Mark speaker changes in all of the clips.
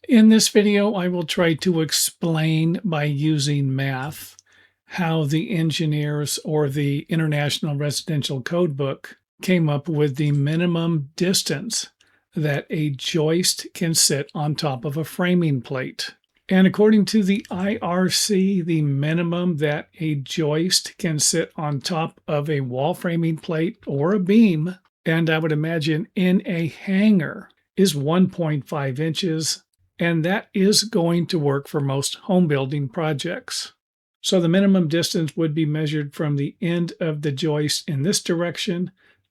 Speaker 1: In this video, I will try to explain by using math how the engineers or the International Residential Code Book came up with the minimum distance that a joist can sit on top of a framing plate. And according to the IRC, the minimum that a joist can sit on top of a wall framing plate or a beam, and I would imagine in a hanger, is 1.5 inches, and that is going to work for most home building projects. So the minimum distance would be measured from the end of the joist in this direction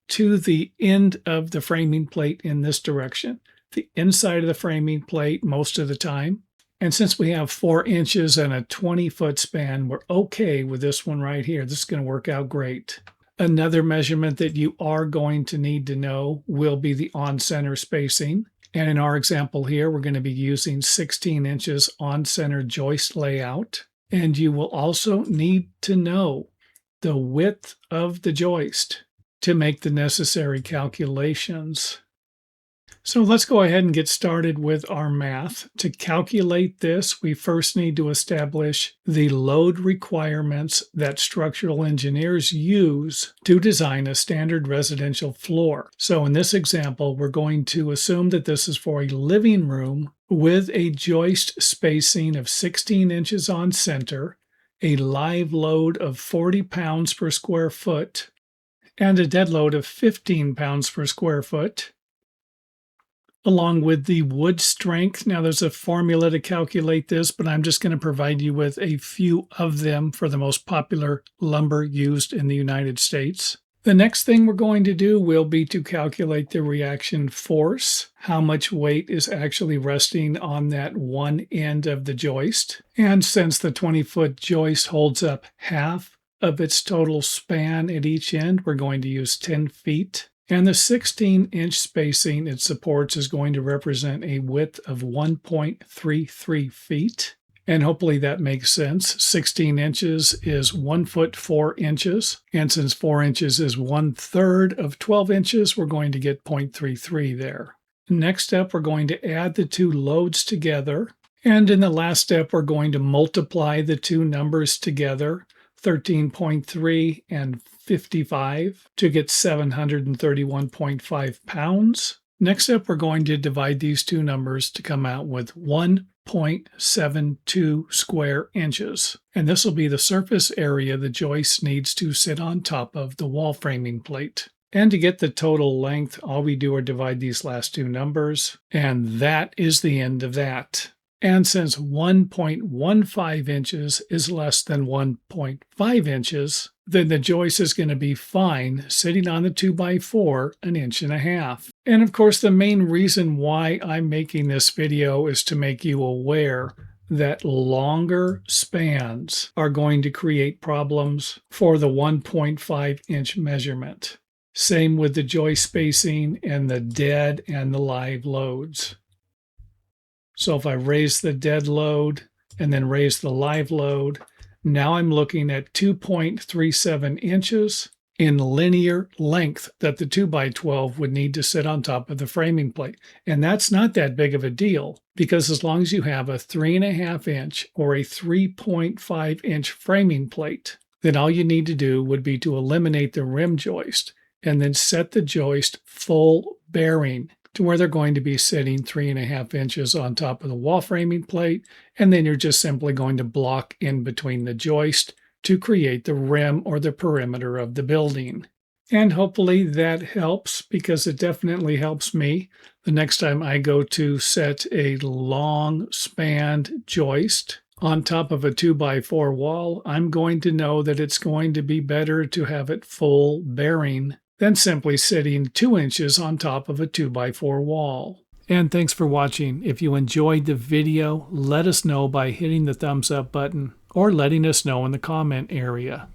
Speaker 1: to the end of the framing plate in this direction, the inside of the framing plate most of the time. And since we have 4 inches and a 20-foot span, we're okay with this one right here. This is going to work out great. Another measurement that you are going to need to know will be the on-center spacing. And in our example here, we're going to be using 16 inches on-center joist layout. And you will also need to know the width of the joist to make the necessary calculations. So let's go ahead and get started with our math. To calculate this, we first need to establish the load requirements that structural engineers use to design a standard residential floor. So in this example, we're going to assume that this is for a living room with a joist spacing of 16 inches on center, a live load of 40 pounds per square foot, and a dead load of 15 pounds per square foot, along with the wood strength. Now there's a formula to calculate this, but I'm just going to provide you with a few of them for the most popular lumber used in the United States. The next thing we're going to do will be to calculate the reaction force, how much weight is actually resting on that one end of the joist. And since the 20-foot joist holds up half of its total span at each end, we're going to use 10 feet. And the 16-inch spacing it supports is going to represent a width of 1.33 feet. And hopefully that makes sense. 16 inches is 1 foot 4 inches. And since 4 inches is 1/3 of 12 inches, we're going to get 0.33 there. Next up, we're going to add the two loads together. And in the last step, we're going to multiply the two numbers together, 13.3 and 55, to get 731.5 pounds. Next up, we're going to divide these two numbers to come out with 1.72 square inches. And this will be the surface area the joist needs to sit on top of the wall framing plate. And to get the total length, all we do are divide these last two numbers, and that is the end of that. And since 1.15 inches is less than 1.5 inches, then the joist is going to be fine sitting on the 2x4 1.5 inches. And of course, the main reason why I'm making this video is to make you aware that longer spans are going to create problems for the 1.5-inch measurement. Same with the joist spacing and the dead and the live loads. So if I raise the dead load and then raise the live load, now I'm looking at 2.37 inches in linear length that the 2x12 would need to sit on top of the framing plate. And that's not that big of a deal, because as long as you have a 3.5 inch or a 3.5 inch framing plate, then all you need to do would be to eliminate the rim joist and then set the joist full bearing to where they're going to be sitting 3.5 inches on top of the wall framing plate, and then you're just simply going to block in between the joist to create the rim or the perimeter of the building. And hopefully that helps, because it definitely helps me. The next time I go to set a long spanned joist on top of a 2x4 wall, I'm going to know that it's going to be better to have it full bearing than simply sitting 2 inches on top of a 2x4 wall. And thanks for watching. If you enjoyed the video, let us know by hitting the thumbs up button or letting us know in the comment area.